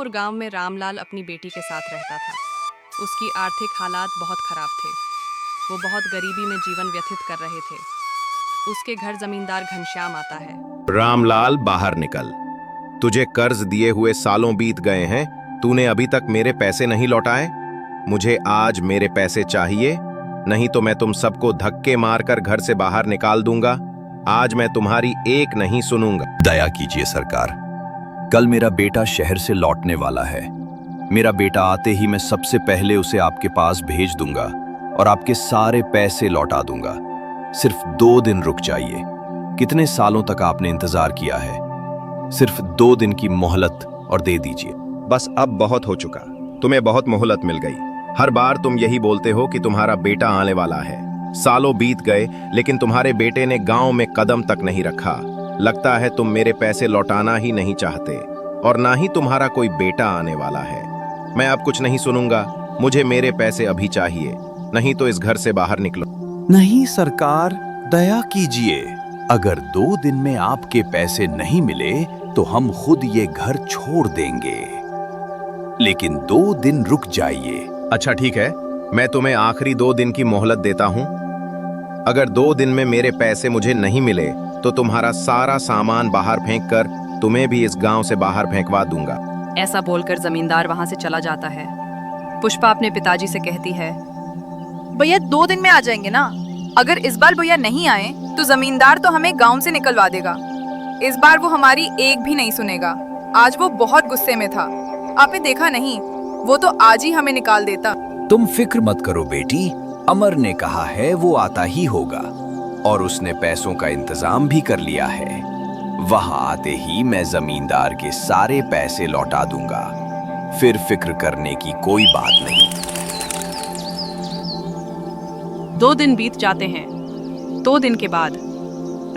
मीनापुर गांव में रामलाल अपनी बेटी के साथ रहता था। उसकी आर्थिक हालात बहुत खराब थे। वो बहुत गरीबी में जीवन व्यतीत कर रहे थे। उसके घर जमींदार घनश्याम आता है। रामलाल, बाहर निकल। तुझे कर्ज दिए हुए सालों बीत गए हैं, तूने अभी तक मेरे पैसे नहीं लौटाए। मुझे आज मेरे पैसे चाहिए, नहीं तो मैं तुम सबको धक्के मारकर घर से बाहर निकाल दूंगा। आज मैं तुम्हारी एक नहीं सुनूंगा। दया कीजिए सरकार, कल मेरा बेटा शहर से लौटने वाला है। मेरा बेटा आते ही मैं सबसे पहले उसे आपके पास भेज दूंगा और आपके सारे पैसे लौटा दूंगा। सिर्फ 2 दिन रुक जाइए। कितने सालों तक आपने इंतजार किया है, सिर्फ 2 दिन की मोहलत और दे दीजिए। बस अब बहुत हो चुका, तुम्हें बहुत मोहलत मिल गई। हर बार तुम यही बोलते हो कि तुम्हारा बेटा आने वाला है। सालों बीत गए लेकिन तुम्हारे बेटे ने गांव में कदम तक नहीं रखा। लगता है तुम मेरे पैसे लौटाना ही नहीं चाहते और ना ही तुम्हारा कोई बेटा आने वाला है। मैं अब कुछ नहीं सुनूंगा। मुझे मेरे पैसे अभी चाहिए, नहीं तो इस घर से बाहर निकलो। नहीं सरकार, दया कीजिए। अगर 2 दिन में आपके पैसे नहीं मिले तो हम खुद ये घर छोड़ देंगे, लेकिन 2 दिन रुक जाइए। अच्छा ठीक है, मैं तुम्हें आखिरी 2 दिन की मोहलत देता हूं। अगर 2 दिन में मेरे पैसे मुझे नहीं मिले तो तुम्हारा सारा सामान बाहर फेंक कर तुम्हें भी इस गांव से बाहर फेंकवा दूंगा। ऐसा बोलकर जमींदार वहां से चला जाता है। पुष्पा अपने पिताजी से कहती है, भैया 2 दिन में आ जाएंगे ना। अगर इस बार भैया नहीं आए तो जमींदार तो हमें गांव से निकलवा देगा। इस बार वो हमारी एक भी नहीं सुनेगा। आज वो बहुत गुस्से में था, आपने देखा नहीं? वो तो आज ही हमें निकाल देता। तुम फिक्र मत करो बेटी, अमर ने कहा है वो आता ही होगा और उसने पैसों का इंतजाम भी कर लिया है। वहां आते ही मैं जमींदार के सारे पैसे लौटा दूंगा, फिर फिक्र करने की कोई बात नहीं। 2 दिन बीत जाते हैं। 2 दिन के बाद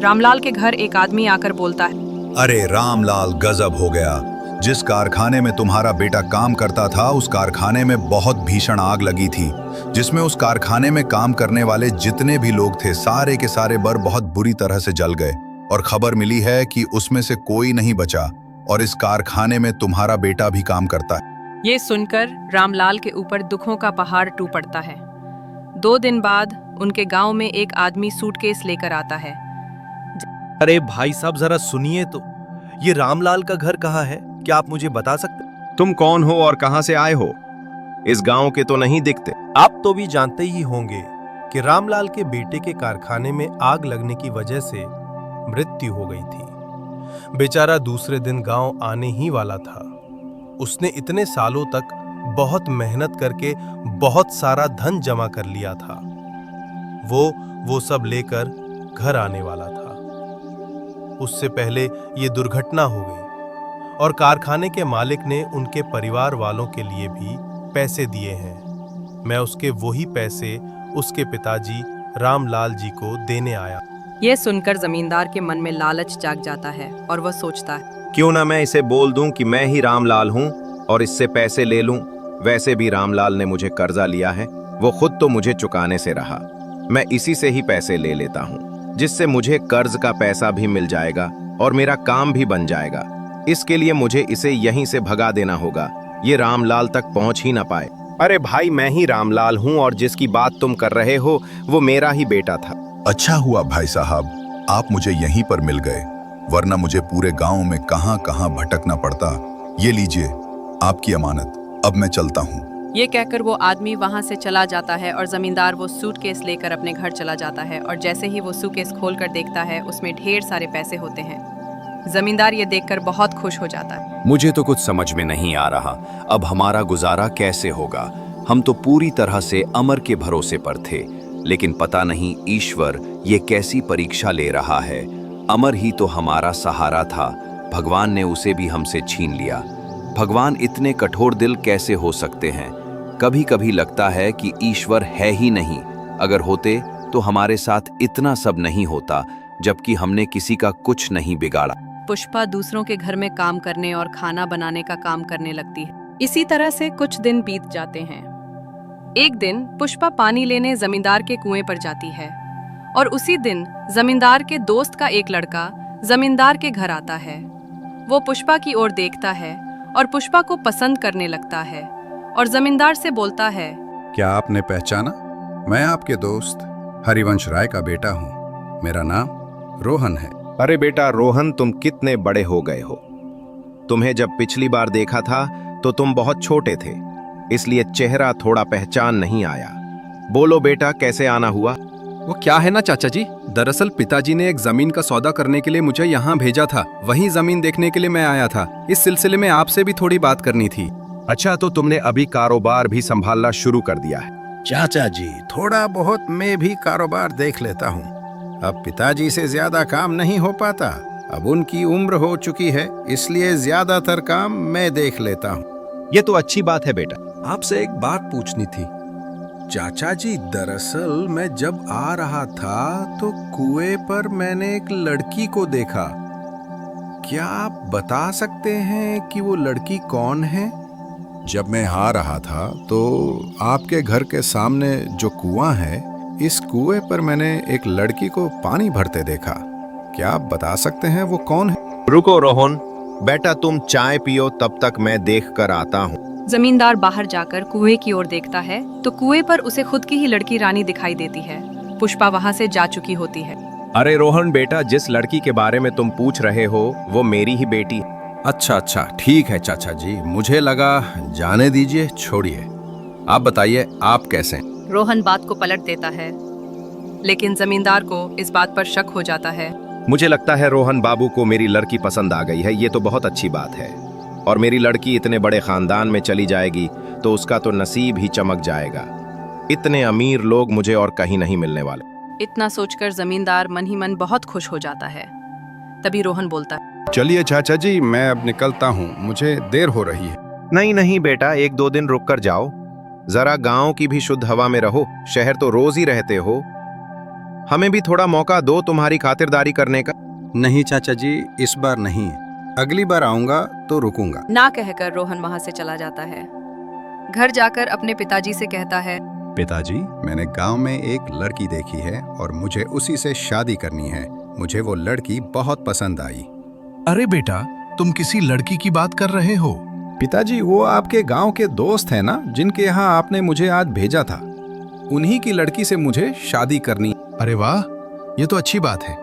रामलाल के घर एक आदमी आकर बोलता है, अरे रामलाल, गजब हो गया। जिस कारखाने में तुम्हारा बेटा काम करता था उस कारखाने में बहुत भीषण आग लगी थी, जिसमें उस कारखाने में काम करने वाले जितने भी लोग थे सारे के सारे बर बहुत बुरी तरह से जल गए और खबर मिली है कि उसमें से कोई नहीं बचा और इस कारखाने में तुम्हारा बेटा भी काम करता है। ये सुनकर रामलाल के ऊपर दुखों का पहाड़ टूट पड़ता है। 2 दिन बाद उनके गांव में एक आदमी सूटकेस लेकर आता है। अरे भाई साहब, जरा सुनिए तो, ये रामलाल का घर कहाँ है? क्या आप मुझे बता सकते? तुम कौन हो और कहां से आए हो? इस गांव के तो नहीं दिखते। आप तो भी जानते ही होंगे कि रामलाल के बेटे के कारखाने में आग लगने की वजह से मृत्यु हो गई थी। बेचारा दूसरे दिन गांव आने ही वाला था। उसने इतने सालों तक बहुत मेहनत करके बहुत सारा धन जमा कर लिया था। वो सब लेकर घर आने वाला था। उससे पहले ये दुर्घटना हो गई और कारखाने के मालिक ने उनके परिवार वालों के लिए भी पैसे दिए हैं। मैं उसके वही पैसे उसके पिताजी रामलाल जी को देने आया। ये सुनकर जमींदार के मन में लालच जाग जाता है और वह सोचता है, क्यों ना मैं इसे बोल दूं कि मैं ही रामलाल हूं और इससे पैसे ले लूं। वैसे भी रामलाल ने मुझे कर्जा लिया है, वो खुद तो मुझे चुकाने से रहा। मैं इसी से ही पैसे ले लेता हूं, जिससे मुझे कर्ज का पैसा भी मिल जाएगा और मेरा काम भी बन जाएगा। इसके लिए मुझे इसे यहीं से भगा देना होगा, ये रामलाल तक पहुंच ही ना पाए। अरे भाई, मैं ही रामलाल हूं और जिसकी बात तुम कर रहे हो वो मेरा ही बेटा था। अच्छा हुआ भाई साहब, आप मुझे यहीं पर मिल गए, वरना मुझे पूरे गांव में कहां कहां भटकना पड़ता। ये लीजिए आपकी अमानत, अब मैं चलता हूँ। ये कहकर वो आदमी वहां से चला जाता है और जमींदार वो सूटकेस लेकर अपने घर चला जाता है। और जैसे ही वो सूटकेस खोलकर देखता है उसमें ढेर सारे पैसे होते हैं। जमींदार ये देखकर बहुत खुश हो जाता है। मुझे तो कुछ समझ में नहीं आ रहा, अब हमारा गुजारा कैसे होगा? हम तो पूरी तरह से अमर के भरोसे पर थे, लेकिन पता नहीं ईश्वर ये कैसी परीक्षा ले रहा है। अमर ही तो हमारा सहारा था, भगवान ने उसे भी हमसे छीन लिया। भगवान इतने कठोर दिल कैसे हो सकते हैं? कभी कभी लगता है कि ईश्वर है ही नहीं। अगर होते तो हमारे साथ इतना सब नहीं होता, जबकि हमने किसी का कुछ नहीं बिगाड़ा। पुष्पा दूसरों के घर में काम करने और खाना बनाने का काम करने लगती है। इसी तरह से कुछ दिन बीत जाते हैं। एक दिन पुष्पा पानी लेने जमींदार के कुएं पर जाती है और उसी दिन जमींदार के दोस्त का एक लड़का जमींदार के घर आता है। वो पुष्पा की ओर देखता है और पुष्पा को पसंद करने लगता है और जमींदार से बोलता है, क्या आपने पहचाना? मैं आपके दोस्त हरिवंश राय का बेटा हूँ। मेरा नाम रोहन है। अरे बेटा रोहन, तुम कितने बड़े हो गए हो। तुम्हें जब पिछली बार देखा था तो तुम बहुत छोटे थे, इसलिए चेहरा थोड़ा पहचान नहीं आया। बोलो बेटा, कैसे आना हुआ? वो क्या है ना चाचा जी, दरअसल पिताजी ने एक जमीन का सौदा करने के लिए मुझे यहाँ भेजा था। वही जमीन देखने के लिए मैं आया था। इस सिलसिले में आपसे भी थोड़ी बात करनी थी। अच्छा, तो तुमने अभी कारोबार भी संभालना शुरू कर दिया है? चाचा जी, थोड़ा बहुत मैं भी कारोबार देख लेता हूँ। अब पिताजी से ज्यादा काम नहीं हो पाता। अब उनकी उम्र हो चुकी है, इसलिए ज्यादातर काम मैं देख लेता हूँ। ये तो अच्छी बात है बेटा। आपसे एक बात पूछनी थी। चाचा जी, दरअसल मैं जब आ रहा था तो कुएं पर मैंने एक लड़की को देखा। क्या आप बता सकते हैं कि वो लड़की कौन है? जब मैं आ रहा था तो आपके घर के सामने जो कुआं है, इस कुएं पर मैंने एक लड़की को पानी भरते देखा। क्या आप बता सकते हैं वो कौन है? रुको रोहन, बेटा तुम चाय पियो, तब तक मैं देख कर आता हूँ। जमींदार बाहर जाकर कुएं की ओर देखता है तो कुएं पर उसे खुद की ही लड़की रानी दिखाई देती है। पुष्पा वहां से जा चुकी होती है। अरे रोहन बेटा, जिस लड़की के बारे में तुम पूछ रहे हो वो मेरी ही बेटी। अच्छा अच्छा, ठीक है चाचा जी, मुझे लगा। जाने दीजिए, छोड़िए। आप बताइए, आप कैसे हैं? रोहन बात को पलट देता है, लेकिन जमींदार को इस बात पर शक हो जाता है। मुझे लगता है रोहन बाबू को मेरी लड़की पसंद आ गई है। ये तो बहुत अच्छी बात है। और मेरी लड़की इतने बड़े खानदान में चली जाएगी तो उसका तो नसीब ही चमक जाएगा। इतने अमीर लोग मुझे और कहीं नहीं मिलने वाले। इतना सोचकर जमींदार मन ही मन बहुत खुश हो जाता है। तभी रोहन बोलता है, चलिए चाचा जी, मैं अब निकलता हूँ, मुझे देर हो रही है। नहीं नहीं बेटा, 1-2 दिन रुक कर जाओ। जरा गांव की भी शुद्ध हवा में रहो। शहर तो रोज ही रहते हो। हमें भी थोड़ा मौका दो तुम्हारी खातिरदारी करने का। नहीं चाचा जी, इस बार नहीं। अगली बार आऊंगा तो रुकूंगा। ना कहकर रोहन वहां से चला जाता है। घर जाकर अपने पिताजी से कहता है, पिताजी, मैंने गांव में एक लड़की देखी है और मुझे उसी से शादी करनी है। मुझे वो लड़की बहुत पसंद आई। अरे बेटा, तुम किसी लड़की की बात कर रहे हो? पिताजी, वो आपके गांव के दोस्त हैं ना, जिनके यहाँ आपने मुझे आज भेजा था। उन्हीं की लड़की से मुझे शादी करनी। अरे वाह, ये तो अच्छी बात है।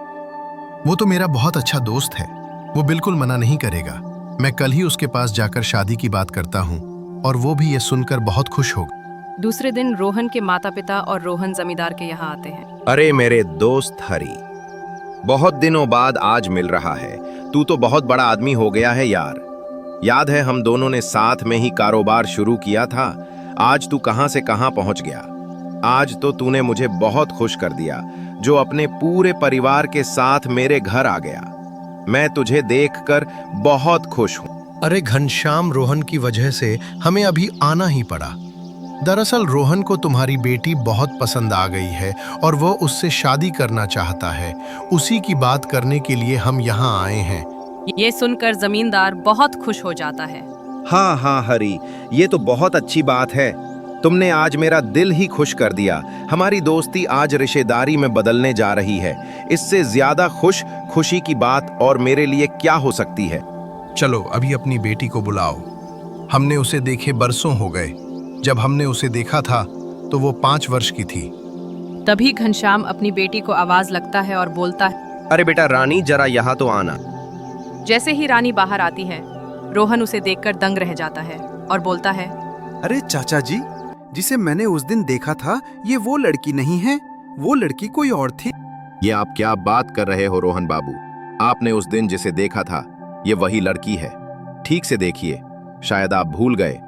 वो तो मेरा बहुत अच्छा दोस्त है, वो बिल्कुल मना नहीं करेगा। मैं कल ही उसके पास जाकर शादी की बात करता हूँ और वो भी ये सुनकर बहुत खुश होगा। दूसरे दिन रोहन के माता पिता और रोहन जमींदार के यहाँ आते हैं। अरे मेरे दोस्त हरी, बहुत दिनों बाद आज मिल रहा है। तू तो बहुत बड़ा आदमी हो गया है यार। याद है हम दोनों ने साथ में ही कारोबार शुरू किया था। आज तू कहां से कहां पहुंच गया। आज तो तूने मुझे बहुत खुश कर दिया, जो अपने पूरे परिवार के साथ मेरे घर आ गया। मैं तुझे देखकर बहुत खुश हूं। अरे घनश्याम, रोहन की वजह से हमें अभी आना ही पड़ा। दरअसल रोहन को तुम्हारी बेटी बहुत पसंद आ गई है और वो उससे शादी करना चाहता है। उसी की बात करने के लिए हम यहाँ आए हैं। ये सुनकर जमींदार बहुत खुश हो जाता है। हाँ हाँ हरी, ये तो बहुत अच्छी बात है। तुमने आज मेरा दिल ही खुश कर दिया। हमारी दोस्ती आज रिश्तेदारी में बदलने जा रही है। इससे ज्यादा खुशी की बात और मेरे लिए क्या हो सकती है। चलो अभी अपनी बेटी को बुलाओ। हमने उसे देखे बरसों हो गए। जब हमने उसे देखा था तो वो 5 वर्ष की थी। तभी घनश्याम अपनी बेटी को आवाज लगता है और बोलता है, अरे बेटा रानी, जरा यहाँ तो आना। जैसे ही रानी बाहर आती है, रोहन उसे देखकर दंग रह जाता है और बोलता है, अरे चाचा जी, जिसे मैंने उस दिन देखा था, ये वो लड़की नहीं है, वो लड़की कोई और थी। ये आप क्या बात कर रहे हो रोहन बाबू? आपने उस दिन जिसे देखा था, ये वही लड़की है। ठीक से देखिए, शायद आप भूल गए।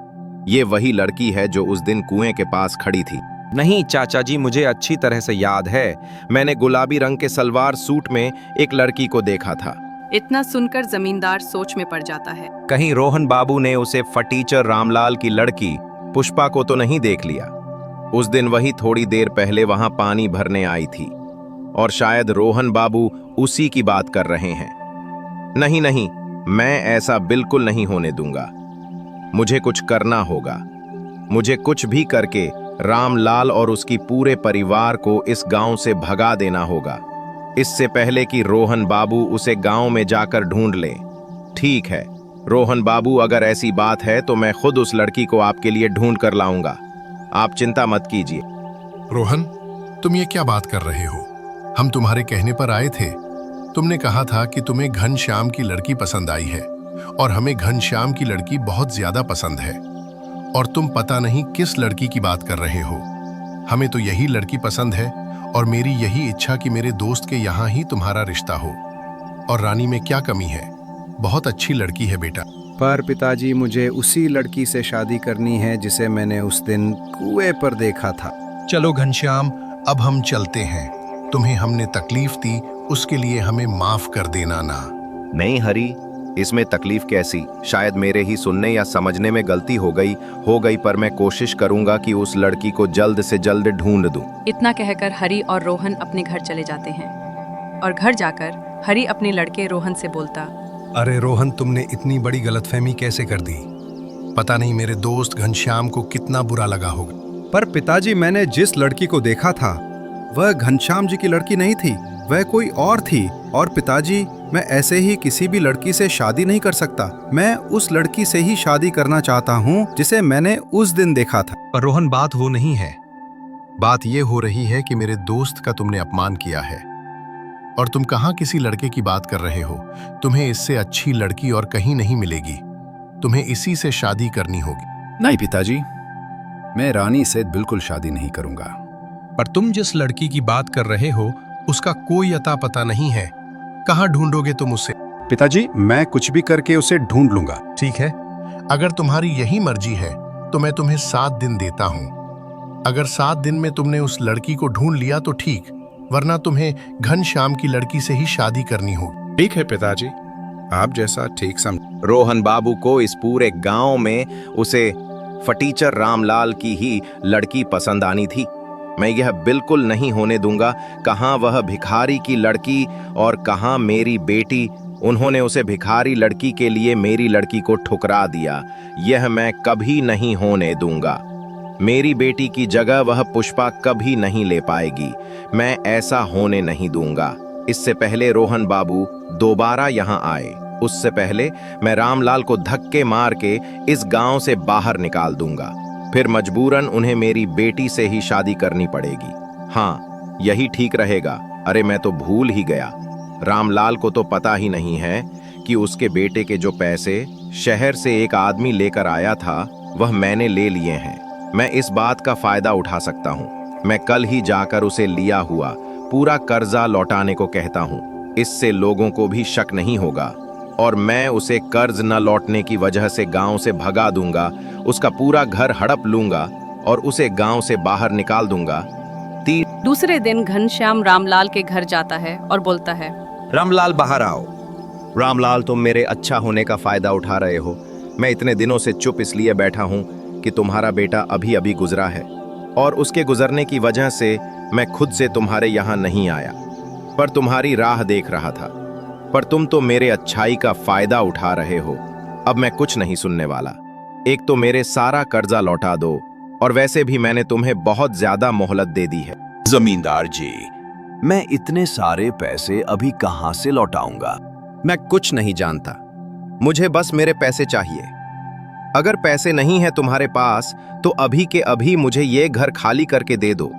ये वही लड़की है जो उस दिन कुएं के पास खड़ी थी। नहीं चाचा जी, मुझे अच्छी तरह से याद है। मैंने गुलाबी रंग के सलवार सूट में एक लड़की को देखा था। इतना सुनकर जमींदार सोच में पड़ जाता है। कहीं रोहन बाबू ने उसे फटीचर रामलाल की लड़की पुष्पा को तो नहीं देख लिया। उस दिन वही थोड़ी देर पहले वहां पानी भरने आई थी और शायद रोहन बाबू उसी की बात कर रहे हैं। नहीं नहीं, मैं ऐसा बिल्कुल नहीं होने दूंगा। मुझे कुछ करना होगा। मुझे कुछ भी करके रामलाल और उसकी पूरे परिवार को इस गांव से भगा देना होगा, इससे पहले कि रोहन बाबू उसे गांव में जाकर ढूंढ ले। ठीक है, रोहन बाबू, अगर ऐसी बात है तो मैं खुद उस लड़की को आपके लिए ढूंढ कर लाऊंगा। आप चिंता मत कीजिए। रोहन, तुम ये क्या बात कर रहे हो? हम तुम्हारे कहने पर आए थे। तुमने कहा था कि तुम्हें घनश्याम की लड़की पसंद आई है और हमें घनश्याम की लड़की बहुत ज्यादा पसंद है, और तुम पता नहीं किस लड़की की बात कर रहे हो। हमें तो यही लड़की पसंद है और मेरी यही इच्छा कि मेरे दोस्त के यहाँ ही तुम्हारा रिश्ता हो। और रानी में क्या कमी है? बहुत अच्छी लड़की है बेटा। पर पिताजी, मुझे उसी लड़की से शादी करनी है जिसे मैंने उस दिन कुएं पर देखा था। चलो घनश्याम, अब हम चलते हैं। तुम्हें हमने तकलीफ दी, उसके लिए हमें माफ कर देना ना। नहीं हरी, इसमें तकलीफ कैसी? शायद मेरे ही सुनने या समझने में गलती हो गई, पर मैं कोशिश करूंगा कि उस लड़की को जल्द से जल्द ढूंढ दूं। इतना कहकर हरी और रोहन अपने घर चले जाते हैं और घर जाकर हरी अपने लड़के रोहन से बोलता, अरे रोहन, तुमने इतनी बड़ी गलतफहमी कैसे कर दी? पता नहीं मेरे दोस्त घनश्याम को कितना बुरा लगा होगा। पर पिताजी, मैंने जिस लड़की को देखा था वह घनश्याम जी की लड़की नहीं थी, वह कोई और थी। और पिताजी, मैं ऐसे ही किसी भी लड़की से शादी नहीं कर सकता। मैं उस लड़की से ही शादी करना चाहता हूँ जिसे मैंने उस दिन देखा था। पर रोहन, बात वो नहीं है। बात ये हो रही है कि मेरे दोस्त का तुमने अपमान किया है, और तुम कहाँ किसी लड़के की बात कर रहे हो? तुम्हें इससे अच्छी लड़की और कहीं नहीं मिलेगी। तुम्हें इसी से शादी करनी होगी। नहीं पिताजी, मैं रानी से बिल्कुल शादी नहीं करूंगा। पर तुम जिस लड़की की बात कर रहे हो उसका कोई अता पता नहीं है। कहाँ ढूंढोगे तुम उसे? पिताजी, मैं कुछ भी करके उसे ढूंढ लूंगा। ठीक है, अगर तुम्हारी यही मर्जी है तो मैं तुम्हें 7 दिन देता हूँ। अगर 7 दिन में तुमने उस लड़की को ढूंढ लिया तो ठीक, वरना तुम्हें घनश्याम की लड़की से ही शादी करनी होगी। ठीक है पिताजी, आप जैसा ठीक समझ। रोहन बाबू को इस पूरे गांव में उसे फटीचर रामलाल की ही लड़की पसंद आनी थी। मैं यह बिल्कुल नहीं होने दूंगा। कहाँ वह भिखारी की लड़की और कहाँ मेरी बेटी। उन्होंने उसे भिखारी लड़की के लिए मेरी लड़की को ठुकरा दिया। यह मैं कभी नहीं होने दूंगा। मेरी बेटी की जगह वह पुष्पा कभी नहीं ले पाएगी। मैं ऐसा होने नहीं दूंगा। इससे पहले रोहन बाबू दोबारा यहाँ आए, उससे पहले मैं रामलाल को धक्के मार के इस गांव से बाहर निकाल दूंगा। फिर मजबूरन उन्हें मेरी बेटी से ही शादी करनी पड़ेगी। हाँ, यही ठीक रहेगा। अरे मैं तो भूल ही गया, रामलाल को तो पता ही नहीं है कि उसके बेटे के जो पैसे शहर से एक आदमी लेकर आया था वह मैंने ले लिए हैं। मैं इस बात का फायदा उठा सकता हूँ। मैं कल ही जाकर उसे लिया हुआ पूरा कर्जा लौटाने को कहता हूँ। इससे लोगों को भी शक नहीं होगा और मैं उसे कर्ज न लौटने की वजह से गांव से भगा दूंगा। उसका पूरा घर हड़प लूंगा और उसे गांव से बाहर निकाल दूंगा। दूसरे दिन घनश्याम रामलाल के घर जाता है और बोलता है, रामलाल बाहर आओ। रामलाल, तुम मेरे अच्छा होने का फायदा उठा रहे हो। मैं इतने दिनों से चुप इसलिए बैठा हूँ कि तुम्हारा बेटा अभी अभी गुजरा है और उसके गुजरने की वजह से मैं खुद से तुम्हारे यहाँ नहीं आया, पर तुम्हारी राह देख रहा था। पर तुम तो मेरे अच्छाई का फायदा उठा रहे हो। अब मैं कुछ नहीं सुनने वाला। एक तो मेरे सारा कर्जा लौटा दो, और वैसे भी मैंने तुम्हें बहुत ज्यादा मोहलत दे दी है। जमींदार जी, मैं इतने सारे पैसे अभी कहाँ से लौटाऊंगा? मैं कुछ नहीं जानता, मुझे बस मेरे पैसे चाहिए। अगर पैसे नहीं है तुम्हारे पास तो अभी के अभी मुझे ये घर खाली करके दे दो।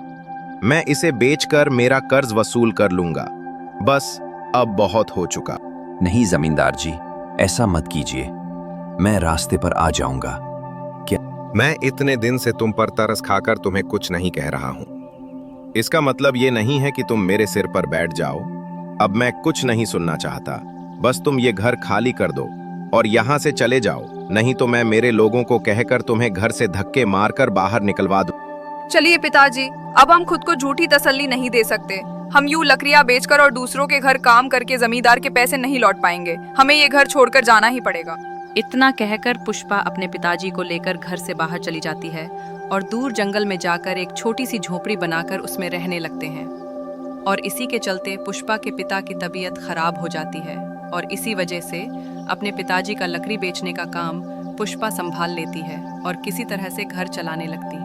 मैं इसे बेचकर मेरा कर्ज वसूल कर लूंगा। बस अब बहुत हो चुका। नहीं जमींदार जी, ऐसा मत कीजिए। मैं रास्ते पर आ जाऊंगा। मैं इतने दिन से तुम पर तरस खाकर तुम्हें कुछ नहीं कह रहा हूं। इसका मतलब ये नहीं है कि तुम मेरे सिर पर बैठ जाओ। अब मैं कुछ नहीं सुनना चाहता। बस तुम ये घर खाली कर दो और यहाँ से चले जाओ, नहीं तो मैं मेरे लोगों को कहकर तुम्हें घर से धक्के मारकर बाहर निकलवा दूं। चलिए पिताजी, अब हम खुद को झूठी तसल्ली नहीं दे सकते। हम यूं लकड़ियां बेचकर और दूसरों के घर काम करके जमींदार के पैसे नहीं लौट पाएंगे। हमें ये घर छोड़कर जाना ही पड़ेगा। इतना कहकर पुष्पा अपने पिताजी को लेकर घर से बाहर चली जाती है और दूर जंगल में जाकर एक छोटी सी झोपड़ी बनाकर उसमें रहने लगते हैं। और इसी के चलते पुष्पा के पिता की तबीयत खराब हो जाती है और इसी वजह से अपने पिताजी का लकड़ी बेचने का काम पुष्पा संभाल लेती है और किसी तरह से घर चलाने लगती।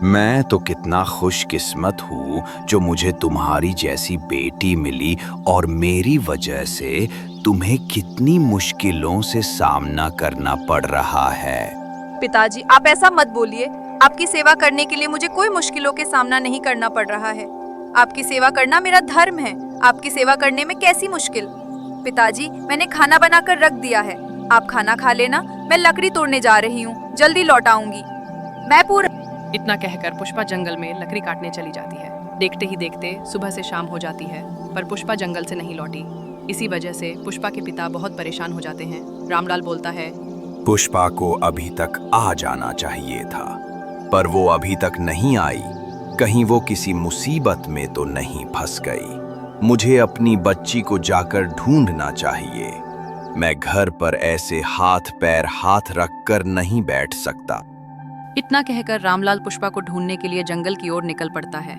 मैं तो कितना खुशकिस्मत हूँ जो मुझे तुम्हारी जैसी बेटी मिली और मेरी वजह से तुम्हें कितनी मुश्किलों से सामना करना पड़ रहा है। पिताजी, आप ऐसा मत बोलिए। आपकी सेवा करने के लिए मुझे कोई मुश्किलों के सामना नहीं करना पड़ रहा है। आपकी सेवा करना मेरा धर्म है। आपकी सेवा करने में कैसी मुश्किल? पिताजी, मैंने खाना बनाकर रख दिया है, आप खाना खा लेना। मैं लकड़ी तोड़ने जा रही हूँ, जल्दी लौट आऊंगी। मैं पूरा इतना कहकर पुष्पा जंगल में लकड़ी काटने चली जाती है। देखते ही देखते सुबह से शाम हो जाती है, पर पुष्पा जंगल से नहीं लौटी। इसी वजह से पुष्पा के पिता बहुत परेशान हो जाते हैं। रामलाल बोलता है, पुष्पा को अभी तक आ जाना चाहिए था, पर वो अभी तक नहीं आई। कहीं वो किसी मुसीबत में तो नहीं फंस गई। मुझे अपनी बच्ची को जाकर ढूंढना चाहिए। मैं घर पर ऐसे हाथ पैर हाथ रख कर नहीं बैठ सकता। इतना कहकर रामलाल पुष्पा को ढूंढने के लिए जंगल की ओर निकल पड़ता है।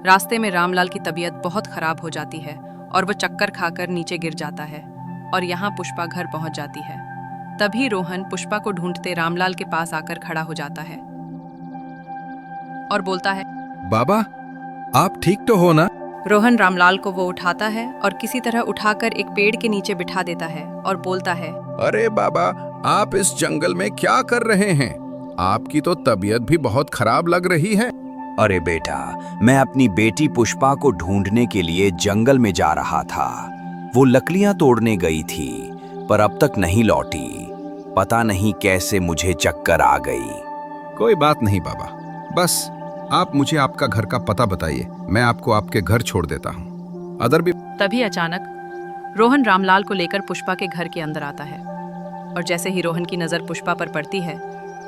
रास्ते में रामलाल की तबीयत बहुत खराब हो जाती है और वो चक्कर खाकर नीचे गिर जाता है और यहाँ पुष्पा घर पहुंच जाती है। तभी रोहन पुष्पा को ढूंढते रामलाल के पास आकर खड़ा हो जाता है और बोलता है, बाबा, आप ठीक तो हो ना? रोहन रामलाल को वो उठाता है और किसी तरह उठाकर एक पेड़ के नीचे बिठा देता है और बोलता है, अरे बाबा, आप इस जंगल में क्या कर रहे हैं? आपकी तो तबीयत भी बहुत खराब लग रही है। अरे बेटा, मैं अपनी बेटी पुष्पा को ढूंढने के लिए जंगल में जा रहा था। वो लकड़ियां तोड़ने गई थी, पर अब तक नहीं लौटी। पता नहीं कैसे मुझे चक्कर आ गई। कोई बात नहीं बाबा, बस आप मुझे आपका घर का पता बताइए, मैं आपको आपके घर छोड़ देता हूँ। अदर भी तभी अचानक रोहन रामलाल को लेकर पुष्पा के घर के अंदर आता है और जैसे ही रोहन की नज़र पुष्पा पर पड़ती है,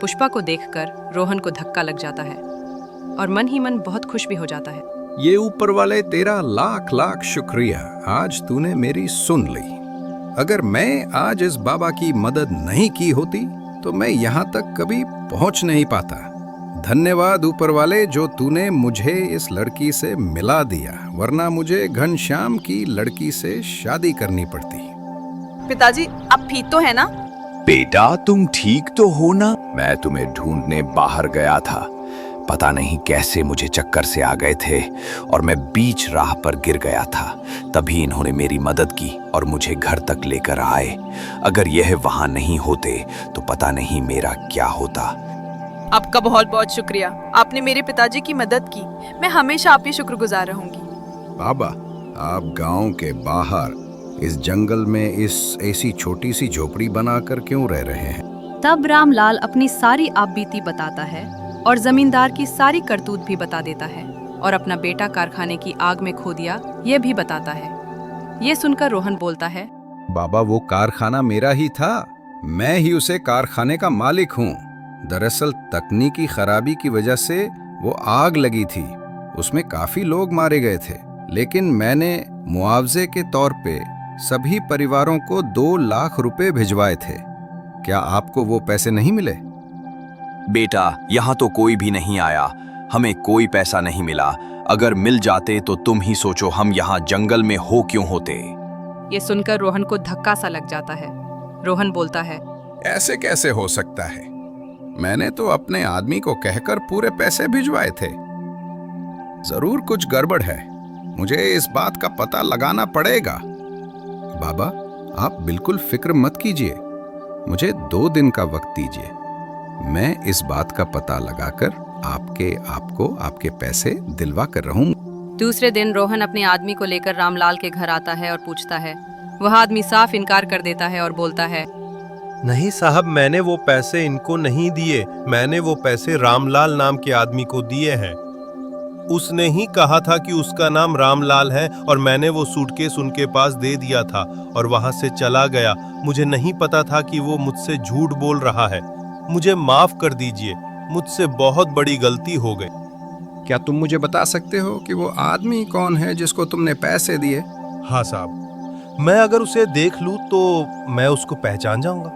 पुष्पा को देखकर रोहन को धक्का लग जाता है और मन ही मन बहुत खुश भी हो जाता है। ये ऊपर वाले तेरा लाख लाख शुक्रिया, आज तूने मेरी सुन ली। अगर मैं आज इस बाबा की मदद नहीं की होती तो मैं यहाँ तक कभी पहुँच नहीं पाता। धन्यवाद ऊपर वाले, जो तूने मुझे इस लड़की से मिला दिया, वरना मुझे घनश्याम की लड़की से शादी करनी पड़ती। पिताजी, आप ठीक तो है ना? बेटा, तुम ठीक तो हो ना? मैं तुम्हें ढूंढने बाहर गया था। पता नहीं कैसे मुझे चक्कर से आ गए थे और मैं बीच राह पर गिर गया था। तभी इन्होंने मेरी मदद की और मुझे घर तक लेकर आए। अगर यह वहां नहीं होते तो पता नहीं मेरा क्या होता। आपका बहुत बहुत शुक्रिया, आपने मेरे पिताजी की मदद की। मैं हमेशा आपकी शुक्रगुजार रहूंगी। बाबा, आप गांव के बाहर इस जंगल में इस ऐसी छोटी सी झोपड़ी बनाकर क्यों रह रहे हैं? तब रामलाल अपनी सारी आपबीती बताता है और जमींदार की सारी करतूत भी बता देता है और अपना बेटा कारखाने की आग में खो दिया ये भी बताता है। ये सुनकर रोहन बोलता है, बाबा, वो कारखाना मेरा ही था, मैं ही उसे कारखाने का मालिक हूँ। दरअसल तकनीकी खराबी की वजह से वो आग लगी थी, उसमें काफी लोग मारे गए थे, लेकिन मैंने मुआवजे के तौर पे सभी परिवारों को 2 लाख रुपए भिजवाए थे। क्या आपको वो पैसे नहीं मिले? बेटा, यहाँ तो कोई भी नहीं आया, हमें कोई पैसा नहीं मिला। अगर मिल जाते तो तुम ही सोचो हम यहाँ जंगल में हो क्यों होते। ये सुनकर रोहन को धक्का सा लग जाता है। रोहन बोलता है, ऐसे कैसे हो सकता है? मैंने तो अपने आदमी को कहकर पूरे पैसे भिजवाए थे। जरूर कुछ गड़बड़ है, मुझे इस बात का पता लगाना पड़ेगा। बाबा, आप बिल्कुल फिक्र मत कीजिए, मुझे 2 दिन का वक्त दीजिए। मैं इस बात का पता लगाकर आपको आपके पैसे दिलवा कर रहूंगा। दूसरे दिन रोहन अपने आदमी को लेकर रामलाल के घर आता है और पूछता है। वह आदमी साफ इनकार कर देता है और बोलता है, नहीं साहब, मैंने वो पैसे इनको नहीं दिए, मैंने वो पैसे रामलाल नाम के आदमी को दिए हैं। उसने ही कहा था कि उसका नाम रामलाल है और मैंने वो सूटकेस उनके पास दे दिया था और वहां से चला गया। मुझे नहीं पता था कि वो मुझसे झूठ बोल रहा है। मुझे माफ कर दीजिए, मुझसे बहुत बड़ी गलती हो गई। क्या तुम मुझे बता सकते हो कि वो आदमी कौन है जिसको तुमने पैसे दिए? हाँ साहब, मैं अगर उसे देख लूं तो मैं उसको पहचान जाऊंगा।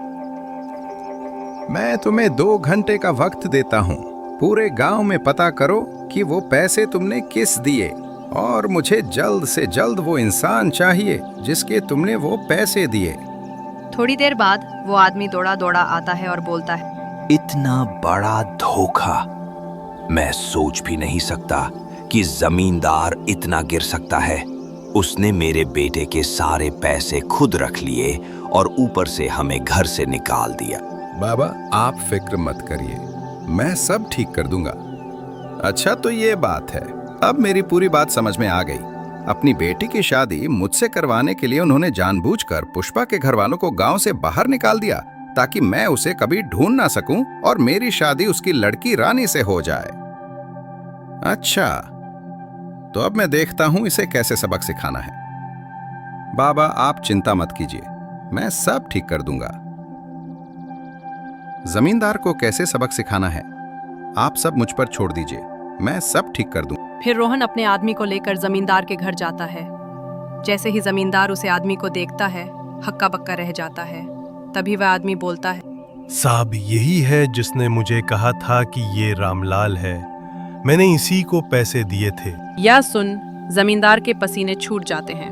मैं तुम्हें 2 घंटे का वक्त देता हूँ। पूरे गांव में पता करो कि वो पैसे तुमने किस दिए और मुझे जल्द से जल्द वो इंसान चाहिए जिसके तुमने वो पैसे दिए। थोड़ी देर बाद वो आदमी दौड़ा दौड़ा आता है और बोलता है, इतना बड़ा धोखा! मैं सोच भी नहीं सकता कि जमींदार इतना गिर सकता है। उसने मेरे बेटे के सारे पैसे खुद रख लिए और ऊपर से हमें घर से निकाल दिया। बाबा आप फिक्र मत करिए, मैं सब ठीक कर दूंगा। अच्छा तो ये बात है, अब मेरी पूरी बात समझ में आ गई। अपनी बेटी की शादी मुझसे करवाने के लिए उन्होंने जानबूझकर पुष्पा के घर वालों को गांव से बाहर निकाल दिया ताकि मैं उसे कभी ढूंढ ना सकूं और मेरी शादी उसकी लड़की रानी से हो जाए। अच्छा तो अब मैं देखता हूं इसे कैसे सबक सिखाना है। बाबा आप चिंता मत कीजिए, मैं सब ठीक कर दूंगा। जमींदार को कैसे सबक सिखाना है आप सब मुझ पर छोड़ दीजिए, मैं सब ठीक कर दूं। फिर रोहन अपने आदमी को लेकर जमींदार के घर जाता है। जैसे ही जमींदार उसे आदमी को देखता है, हक्का बक्का रह जाता है। तभी वह आदमी बोलता है, साहब यही है जिसने मुझे कहा था कि ये रामलाल है, मैंने इसी को पैसे दिए थे। यह सुन जमींदार के पसीने छूट जाते हैं।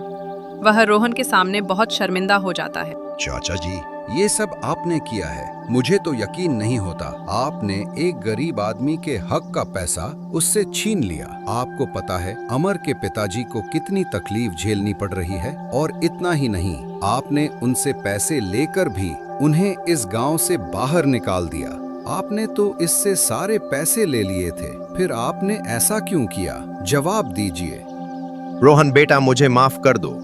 वह रोहन के सामने बहुत शर्मिंदा हो जाता है। चाचा जी ये सब आपने किया है, मुझे तो यकीन नहीं होता। आपने एक गरीब आदमी के हक का पैसा उससे छीन लिया। आपको पता है अमर के पिताजी को कितनी तकलीफ झेलनी पड़ रही है, और इतना ही नहीं आपने उनसे पैसे लेकर भी उन्हें इस गांव से बाहर निकाल दिया। आपने तो इससे सारे पैसे ले लिए थे, फिर आपने ऐसा क्यों किया? जवाब दीजिए। रोहन बेटा मुझे माफ कर दो,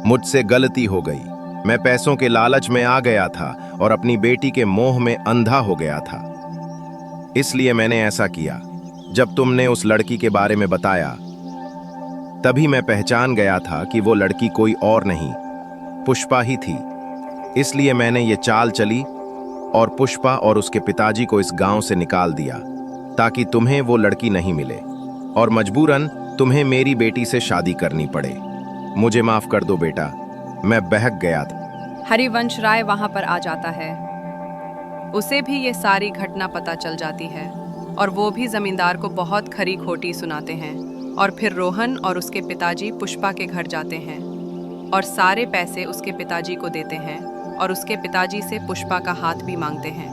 मुझसे गलती हो गई। मैं पैसों के लालच में आ गया था और अपनी बेटी के मोह में अंधा हो गया था, इसलिए मैंने ऐसा किया। जब तुमने उस लड़की के बारे में बताया तभी मैं पहचान गया था कि वो लड़की कोई और नहीं पुष्पा ही थी। इसलिए मैंने ये चाल चली और पुष्पा और उसके पिताजी को इस गांव से निकाल दिया ताकि तुम्हें वो लड़की नहीं मिले और मजबूरन तुम्हें मेरी बेटी से शादी करनी पड़े। मुझे माफ कर दो बेटा, मैं बहक गया था। हरिवंश राय वहां पर आ जाता है। उसे भी ये सारी घटना पता चल जाती है और वो भी जमींदार को बहुत खरी खोटी सुनाते हैं। और फिर रोहन और उसके पिताजी पुष्पा के घर जाते हैं और सारे पैसे उसके पिताजी को देते हैं और उसके पिताजी से पुष्पा का हाथ भी मांगते हैं।